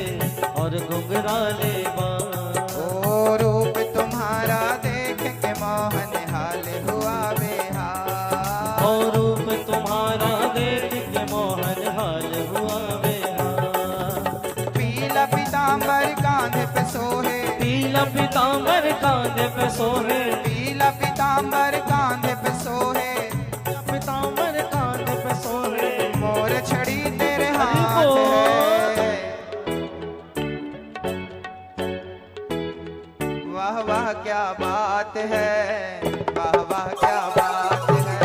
और घुंघराले बाल। ओ रूप तुम्हारा देख के मोहन हाल हुआ बेहाल। और रूप तुम्हारा देख के मोहन हाल हुआ बेहाल। पीला पीतांबर कांधे पे सोहे, पीला पीतांबर कांधे पे सोहे। पीला पीतांबर कांधे पे सोहे। पीतांबर कांधे पे सोहे। मोर छड़ी तेरे हाथ है। वाह वाह क्या बात है, वाह वाह क्या बात है।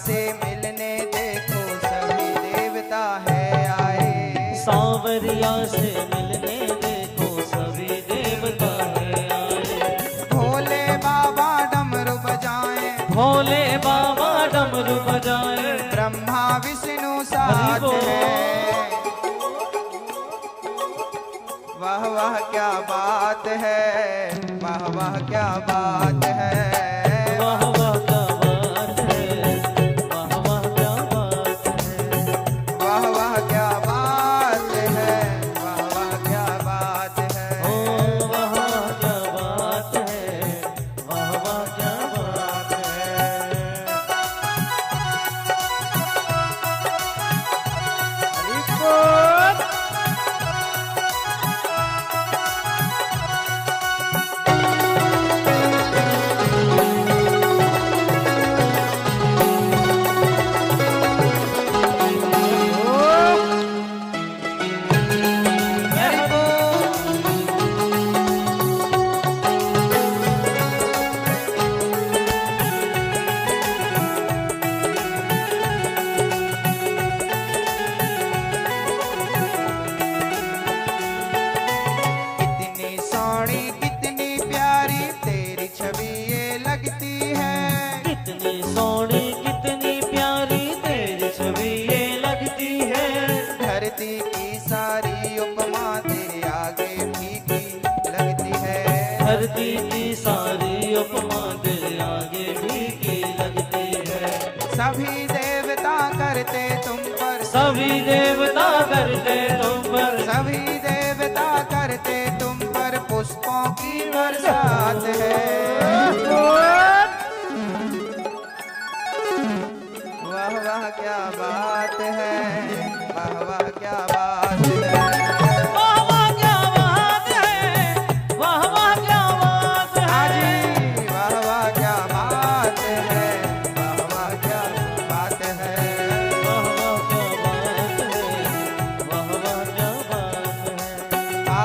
से मिलने देखो सभी देवता है आए। सांवरिया से मिलने देखो सभी देवता है आए। भोले बाबा डमरू बजाएं, भोले बाबा डमरू बजाए। ब्रह्मा विष्णु साथ बोल। है। वाह वाह क्या बात है, वाह वाह क्या बात है। वाह वाह क्या बात है, वाह वाह क्या बात है। वाह वाह क्या बात है, वाह वाह क्या बात है। ओ वाह वाह क्या बात है, वाह वाह क्या बात है। हरि बोल। हरि बोल। कितनी सोहनी कितनी प्यारी तेरी छवि ये लगती है। कितनी सोहनी कितनी प्यारी तेरी छवि ये लगती है। धरती की सारी उपमा तेरे आगे फीकी लगती है। धरती की सारी उपमा तेरे आगे फीकी लगती है। सभी देवता करते तुम पर, सभी देवता करते तुम पर, सभी देवता करते तुम पर पुष्पों की बरसात है। वाह वाह क्या बात है, वाह वाह क्या बात है। वाह वाह क्या बात है, वाह वाह क्या बात है। हाजी वाह वाह क्या बात है, वाह वाह क्या बात है। वाह वाह क्या बात है, वाह वाह क्या बात है। आ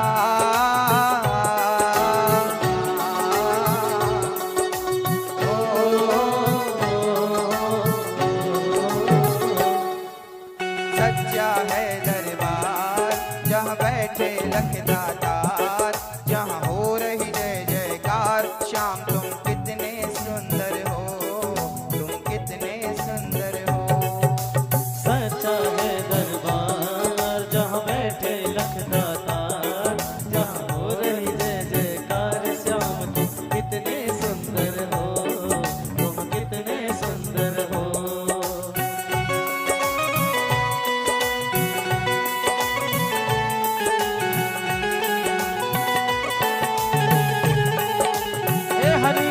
सच्चा है दरबार जहाँ बैठे लखदातार, जहाँ हो रही जय जयकार। श्याम तुम कितने सुंदर हो, तुम कितने सुंदर हो। सच्चा है दरबार जहाँ बैठे लखदातार, जहाँ हो रही जय जयकार। श्याम तुम कितने सुंदर हो, तुम कितने सुंदर हो। हे हरि।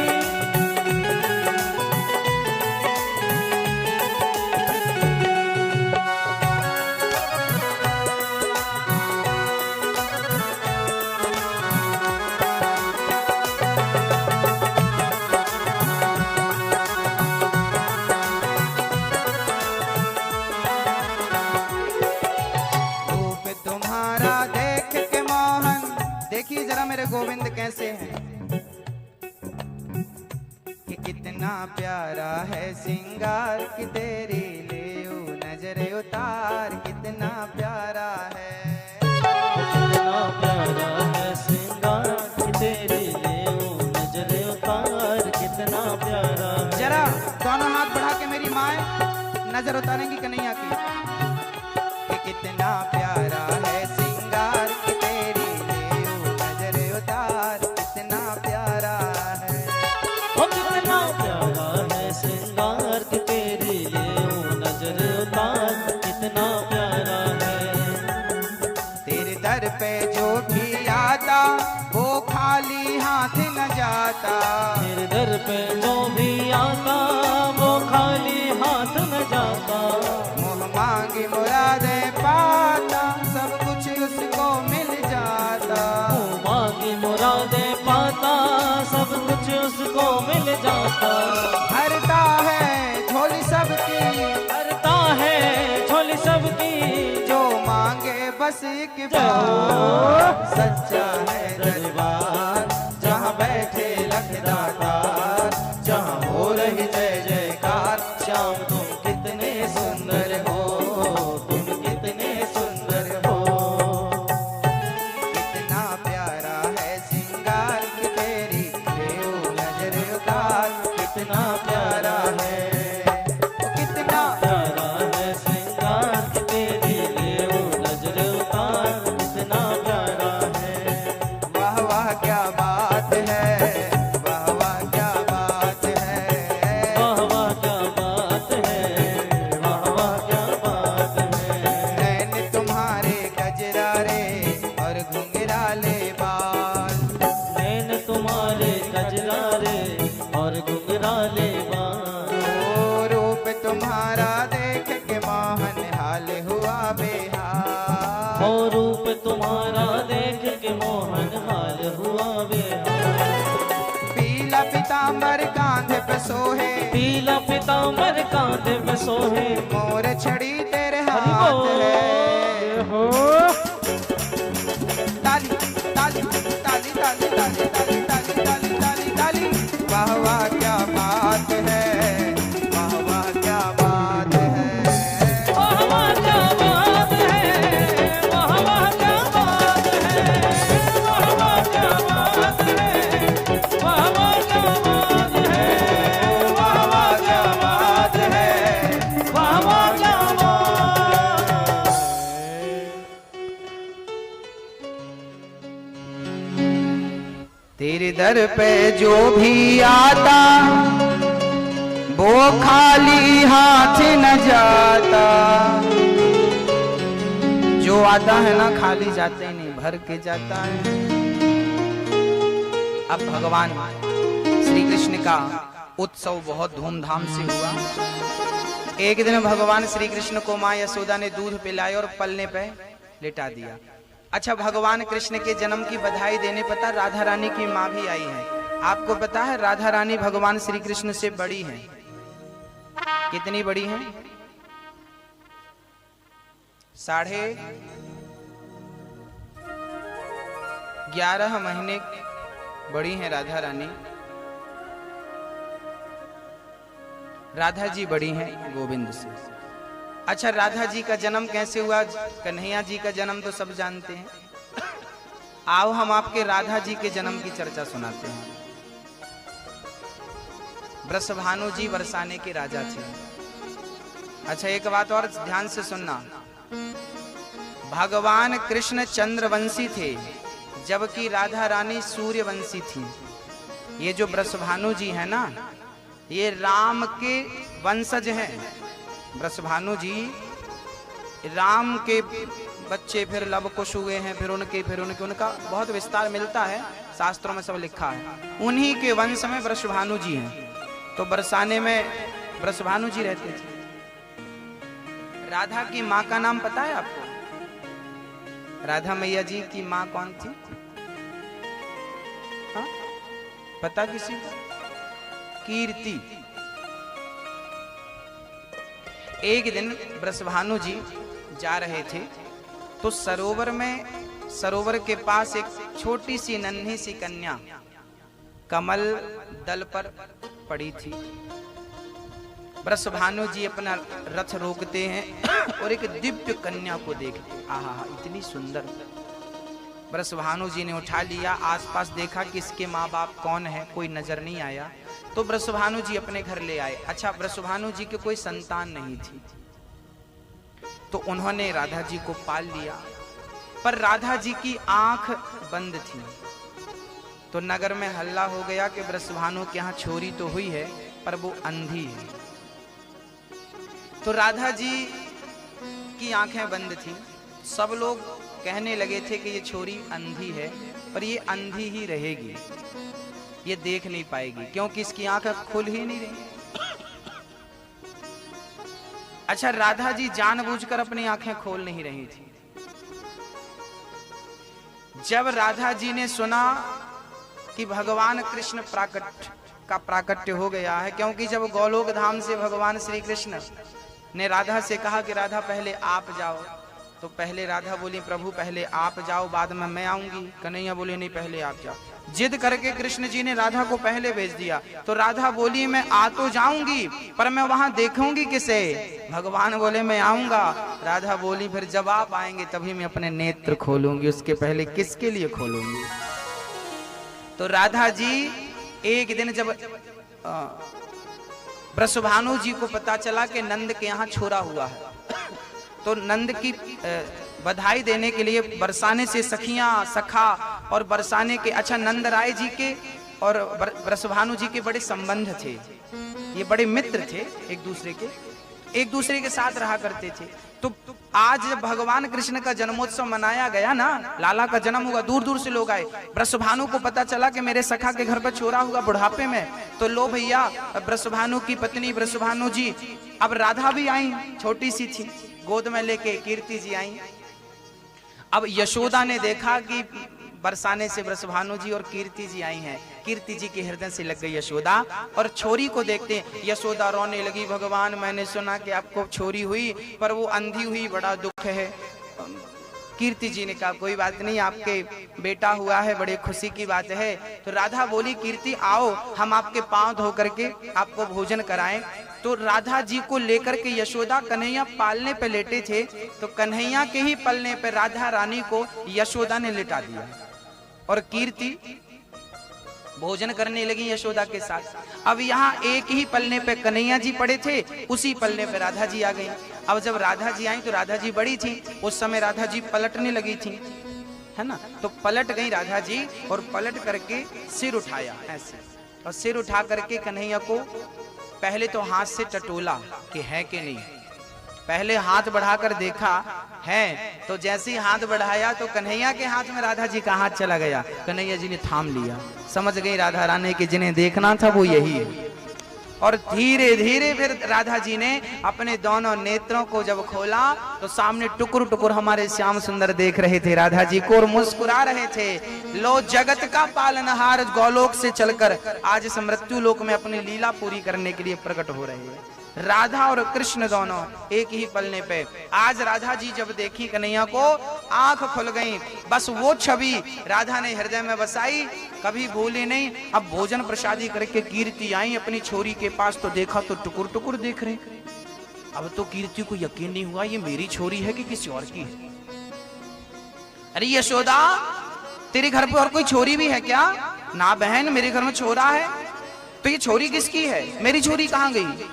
रूप तुम्हारा देख के मोहन, देखिए जरा मेरे गोविंद कैसे हैं। कि कितना प्यारा है सिंगार कि तेरी ले नजर उतार, कितना प्यारा है। कितना प्यारा है सिंगार कि तेरी लेओ नजर उतार। कितना प्यारा है। जरा दोनों हाथ बढ़ा के मेरी माए नजर उतारेंगी कन्हैया की। कि कितना प्यारा है सिंगार कि तेरी ले नजर उतार, कितना प्यारा है। ओ कितना प्यारा है सिंगार कि तेरी लेओ नजर उतार। कितना प्यारा है। तेरे दर पे जो भी आता वो खाली हाथ न जाता। तेरे दर पे जो भी आता वो खाली हाथ न जाता। मुँह मांगी मुरादें पाता, सब कुछ उसको मिल जाता। मुँह मांगी मुरादें पाता, सब कुछ उसको मिल जाता। भरता है झोली सबकी, करता है झोली सबकी। जो मांगे बस एक बार। सच्चा है दरबार जहाँ बैठे लखदातार, जहाँ हो रही जय जयकार। श्याम तुम कजरारे और घुंघराले बाल। ओ रूप तुम्हारा देख के मोहन हाल हुआ बेहाल। और रूप तुम्हारा देख के मोहन हाल हुआ बेहाल। पीला पीतांबर कांधे पे सोहे, पीला पीतांबर कांधे पे सोहे, मोर छड़ी तेरे हाथ है। हो ताली ताली ताली ताली ताली ताली ताली ताली ताली ताली। वाह वाह क्या बात है, वाह वाह क्या बात है। वाह वाह क्या बात है, वाह वाह क्या बात है, वाह वाह क्या बात है, वाह वाह क्या बात है, वाह वाह क्या बात है, वाह वाह क्या बात है। तेरे दर पे जो भी आता वो खाली हाथ न जाता। जो आता है ना खाली जाते ही नहीं, भर के जाता है। अब भगवान श्री कृष्ण का उत्सव बहुत धूमधाम से हुआ। एक दिन भगवान श्री कृष्ण को माँ यशोदा ने दूध पिलाया और पलने पे लिटा दिया। अच्छा, भगवान कृष्ण के जन्म की बधाई देने पता राधा रानी की माँ भी आई है। आपको पता है राधा रानी भगवान श्री कृष्ण से बड़ी हैं। कितनी बड़ी हैं? 11.5 महीने बड़ी हैं राधा रानी। राधा जी बड़ी हैं गोविंद से। अच्छा, राधा जी का जन्म कैसे हुआ? कन्हैया जी का जन्म तो सब जानते हैं। आओ हम आपके राधा जी के जन्म की चर्चा सुनाते हैं। वृषभानु जी बरसाने के राजा थे। अच्छा, एक बात और ध्यान से सुनना। भगवान कृष्ण चंद्रवंशी थे, जबकि राधा रानी सूर्यवंशी थी। ये जो वृषभानु जी है ना, ये राम के वंशज हैं। वृषभानु जी राम के बच्चे, फिर लव कुश हुए हैं, फिर उनके उनका बहुत विस्तार मिलता है, शास्त्रों में सब लिखा है। उन्हीं के वंश में वृषभानु जी हैं। तो बरसाने में वृषभानु जी रहते थे। राधा की माँ का नाम पता है आपको? राधा मैया जी की माँ कौन थी? हाँ? पता किसी को? कीर्ति। एक दिन वृषभानु जी जा रहे थे तो सरोवर के पास एक छोटी सी नन्ही सी कन्या कमल दल पर पड़ी थी। वृषभानु जी अपना रथ रोकते हैं और एक दिव्य कन्या को देखते। आहा, इतनी सुंदर। वृषभानु जी ने उठा लिया, आसपास देखा कि इसके माँ बाप कौन है, कोई नजर नहीं आया। तो वृषभानु जी अपने घर ले आए। अच्छा, वृषभानु जी के कोई संतान नहीं थी, तो उन्होंने राधा जी को पाल लिया। पर राधा जी की आंख बंद थी। तो नगर में हल्ला हो गया कि वृषभानु के यहाँ छोरी तो हुई है पर वो अंधी है। तो राधा जी की आंखें बंद थी। सब लोग कहने लगे थे कि ये छोरी अंधी है, पर ये अंधी ही रहेगी, ये देख नहीं पाएगी, क्योंकि इसकी आंखें खुल ही नहीं रही। अच्छा, राधा जी जानबूझकर अपनी आंखें खोल नहीं रही थी। जब राधा जी ने सुना कि भगवान कृष्ण प्राकट्य हो गया है, क्योंकि जब गोलोक धाम से भगवान श्री कृष्ण ने राधा से कहा कि राधा पहले आप जाओ, तो पहले राधा बोली प्रभु पहले आप जाओ, बाद में मैं आऊंगी। कन्हैया बोले नहीं, पहले आप जाओ। जिद करके कृष्ण जी ने राधा को पहले भेज दिया। तो राधा बोली मैं आ तो जाऊंगी, पर मैं वहां देखूंगी किसे? भगवान बोले मैं आऊंगा। राधा बोली फिर जब आप आएंगे तभी मैं अपने नेत्र खोलूंगी, उसके पहले किसके लिए खोलूंगी? तो राधा जी एक दिन जब वृषभानु जी को पता चला कि नंद के यहाँ छोरा हुआ है, तो नंद की बधाई देने के लिए बरसाने से सखियां सखा और बरसाने के, अच्छा, नंद राय जी के और वृषभानु जी के बड़े संबंध थे, ये बड़े मित्र थे एक दूसरे के। एक दूसरे के साथ रहा करते थे। तो आज जब भगवान कृष्ण का जन्मोत्सव मनाया गया ना, लाला का जन्म हुआ, दूर दूर से लोग आए। वृषभानु को पता चला कि मेरे सखा के घर पर छोरा हुआ बुढ़ापे में, तो लो भैया, वृषभानु की पत्नी वृषभानु जी, अब राधा भी आई, छोटी सी थी, गोद में लेके कीर्ति जी आई। अब यशोदा ने देखा कि बरसाने से वृषभानु जी और कीर्ति जी आई हैं। कीर्ति जी के हृदय से लग गई यशोदा, और छोरी को देखते यशोदा रोने लगी, भगवान मैंने सुना कि आपको छोरी हुई, पर वो अंधी हुई, बड़ा दुख है। कीर्ति जी ने कहा कोई बात नहीं, आपके बेटा हुआ है, बड़े खुशी की बात है। तो राधा बोली कीर्ति आओ, हम आपके पांव धो करके आपको भोजन कराएं। तो राधा जी को लेकर के यशोदा कन्हैया पालने पे लेटे थे, तो कन्हैया के ही पलने पे राधा रानी को यशोदा ने लिटा दिया, और कीर्ति भोजन करने लगी यशोदा के साथ। अब यहाँ एक ही पलने पे कन्हैया जी पड़े थे, उसी पलने पे राधा जी आ गई। अब जब राधा जी आई तो राधा जी बड़ी थी, उस समय राधा जी पलटने लगी थी, है ना, तो पलट गई राधा जी, और पलट करके सिर उठाया ऐसे, और सिर उठा करके कन्हैया को पहले तो हाथ से टटोला कि है कि नहीं। पहले हाथ बढ़ाकर देखा है, तो जैसे ही हाथ बढ़ाया तो कन्हैया के हाथ में राधा जी का हाथ चला गया। कन्हैया जी ने थाम लिया, समझ गई राधा रानी कि जिन्हें देखना था वो यही है। और धीरे धीरे फिर राधा जी ने अपने दोनों नेत्रों को जब खोला तो सामने टुकुर टुकुर हमारे श्याम सुंदर देख रहे थे राधा जी को, और मुस्कुरा रहे थे। लो जगत का पालनहार गोलोक से चलकर आज इस मृत्यु लोक में अपनी लीला पूरी करने के लिए प्रकट हो रहे हैं। राधा और कृष्ण दोनों एक ही पलने पे। आज राधा जी जब देखी कन्हैया को, आंख खुल गई, बस वो छवि राधा ने हृदय में बसाई, कभी भूली नहीं। अब भोजन प्रसादी करके कीर्ति आई अपनी छोरी के पास, तो देखा तो टुकुर टुकुर देख रहे। अब तो कीर्ति को यकीन नहीं हुआ ये मेरी छोरी है कि किसी और की है। अरे यशोदा, तेरे घर पे और कोई छोरी भी है क्या? ना बहन, मेरे घर में छोरा है। तो ये छोरी किसकी है? मेरी छोरी कहाँ गई?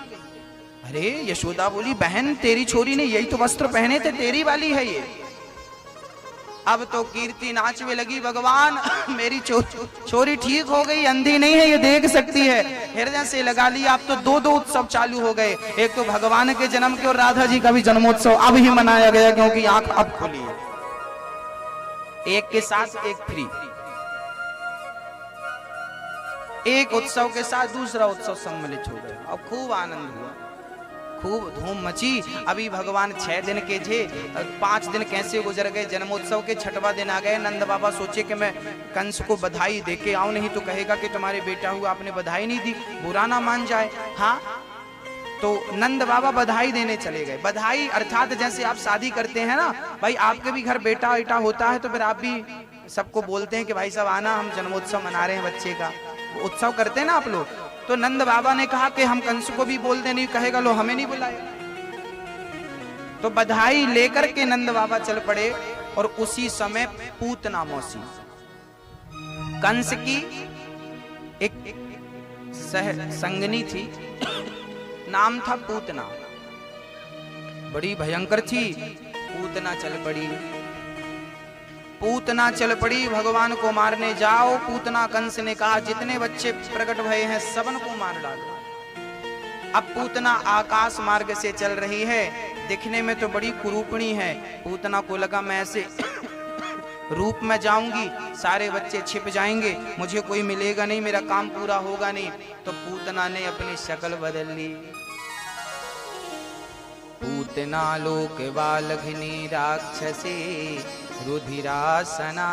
अरे यशोदा बोली, बहन तेरी छोरी ने यही तो वस्त्र पहने थे, तेरी वाली है ये। अब तो कीर्ति नाचने लगी, भगवान मेरी छोरी ठीक हो गई, अंधी नहीं है, ये देख सकती है। हृदय से लगा लिया। अब तो दो दो उत्सव चालू हो गए, एक तो भगवान के जन्म के और राधा जी का भी जन्मोत्सव अब ही मनाया गया, क्योंकि आंख अब खुली है। एक के साथ एक फ्री, एक उत्सव के साथ दूसरा उत्सव सम्मिलित हो गया, और खूब आनंद हुआ, खूब धूम मची। अभी भगवान 6 दिन के थे, 5 दिन कैसे गुजर गए। जन्मोत्सव के 6वां दिन आ गए। नंद बाबा सोचे कि मैं कंस को बधाई देके आऊं, नहीं तो कहेगा कि तुम्हारे बेटा हुआ, आपने बधाई नहीं दी, बुरा ना मान जाए। हाँ, तो नंद बाबा बधाई देने चले गए। बधाई अर्थात जैसे आप शादी करते हैं ना भाई, आपके भी घर बेटा बेटा होता है, तो फिर आप भी सबको बोलते हैं कि भाई साहब आना, हम जन्मोत्सव मना रहे हैं बच्चे का, उत्सव करते हैं ना आप लोग। तो नंद बाबा ने कहा कि हम कंस को भी बोल दे, नहीं कहेगा लो हमें नहीं बुलाए। तो बधाई लेकर के नंद बाबा चल पड़े, और उसी समय पूतना मौसी, कंस की एक संगनी थी, नाम था पूतना, बड़ी भयंकर थी। पूतना चल पड़ी, पूतना चल पड़ी भगवान को मारने। जाओ पूतना, कंस ने कहा जितने बच्चे प्रकट भये हैं सबन को मार डालो। अब पूतना आकाश मार्ग से चल रही है, दिखने में तो बड़ी कुरूपणी है। पूतना को लगा मैं ऐसे रूप में जाऊंगी, सारे बच्चे छिप जाएंगे, मुझे कोई मिलेगा नहीं, मेरा काम पूरा होगा नहीं। तो पूतना ने अपनी शक्ल बदल ली। पूतना लोक बालघिनी राक्षसी रुधिरासना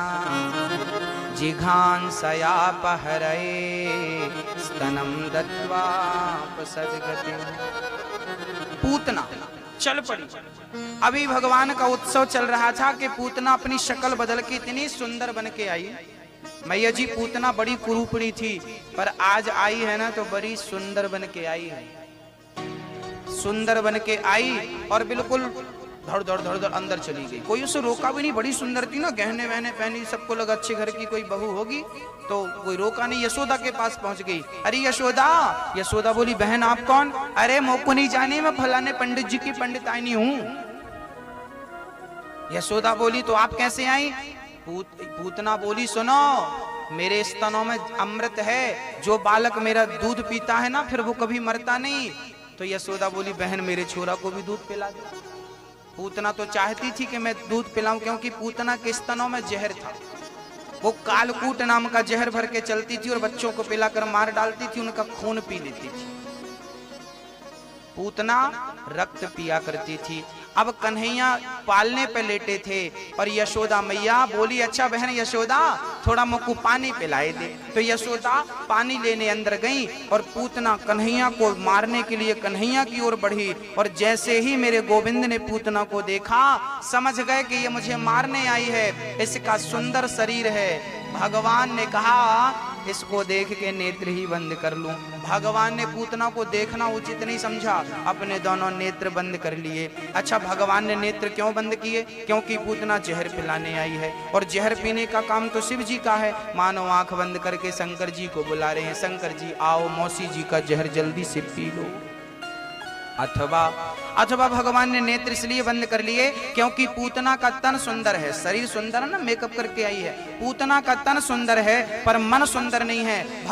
जिघांसयापहरये स्तनम दत्वा प्रसदगति। पूतना चल पड़ी। अभी भगवान का उत्सव चल रहा था कि पूतना अपनी शक्ल बदल के इतनी सुंदर बन के आई। मैया जी पूतना बड़ी कुरूपणी थी, पर आज आई है ना तो बड़ी सुंदर बन के आई है। सुंदर बन के आई और बिल्कुल धड़ धड़ धड़ धड़ अंदर चली गई। कोई उसे रोका भी नहीं, बड़ी सुंदर थी ना, गहने वहने पहनी, सबको लगा अच्छे घर की कोई बहू होगी, तो कोई रोका नहीं। यशोदा के पास पहुंच गई। अरे यशोदा, यशोदा बोली बहन आप कौन? अरे मोको नहीं जाने, मैं फलाने पंडित जी की पंडिताइनी हूँ। यशोदा बोली तो आप कैसे आई? पूतना बोली सुनो, मेरे स्तनों में अमृत है, जो बालक मेरा दूध पीता है ना फिर वो कभी मरता नहीं। तो तो यशोदा बोली बहन मेरे छोरा को भी दूध पिला दे। पूतना तो चाहती थी कि मैं दूध पिलाऊं, क्योंकि पूतना के स्तनों में जहर था। वो कालकूट नाम का जहर भर के चलती थी और बच्चों को पिलाकर मार डालती थी, उनका खून पी लेती थी। पूतना रक्त पिया करती थी। अब कन्हैया पालने पे लेटे थे और यशोदा मैया बोली अच्छा बहन यशोदा थोड़ा मुझको पानी पिलाए दे। तो यशोदा पानी लेने अंदर गई और पूतना कन्हैया को मारने के लिए कन्हैया की ओर बढ़ी। और जैसे ही मेरे गोविंद ने पूतना को देखा समझ गए कि ये मुझे मारने आई है, इसका सुंदर शरीर है। भगवान ने कहा इसको देख के नेत्र ही बंद कर लूं। भगवान ने पूतना को देखना उचित नहीं समझा, अपने दोनों नेत्र बंद कर लिए। अच्छा भगवान ने नेत्र क्यों बंद किए? क्योंकि पूतना जहर पिलाने आई है और जहर पीने का काम तो शिव जी का है। मानो आंख बंद करके शंकर जी को बुला रहे हैं, शंकर जी आओ मौसी जी का जहर जल्दी से पी लो। अथवा भगवान ने नेत्र इसलिए बंद कर लिए क्योंकि पूतना का तन सुंदर है, शरीर सुंदर है ना, मेकअप करके आई है। पूतना का तन सुंदर है पर मन सुंदर नहीं है।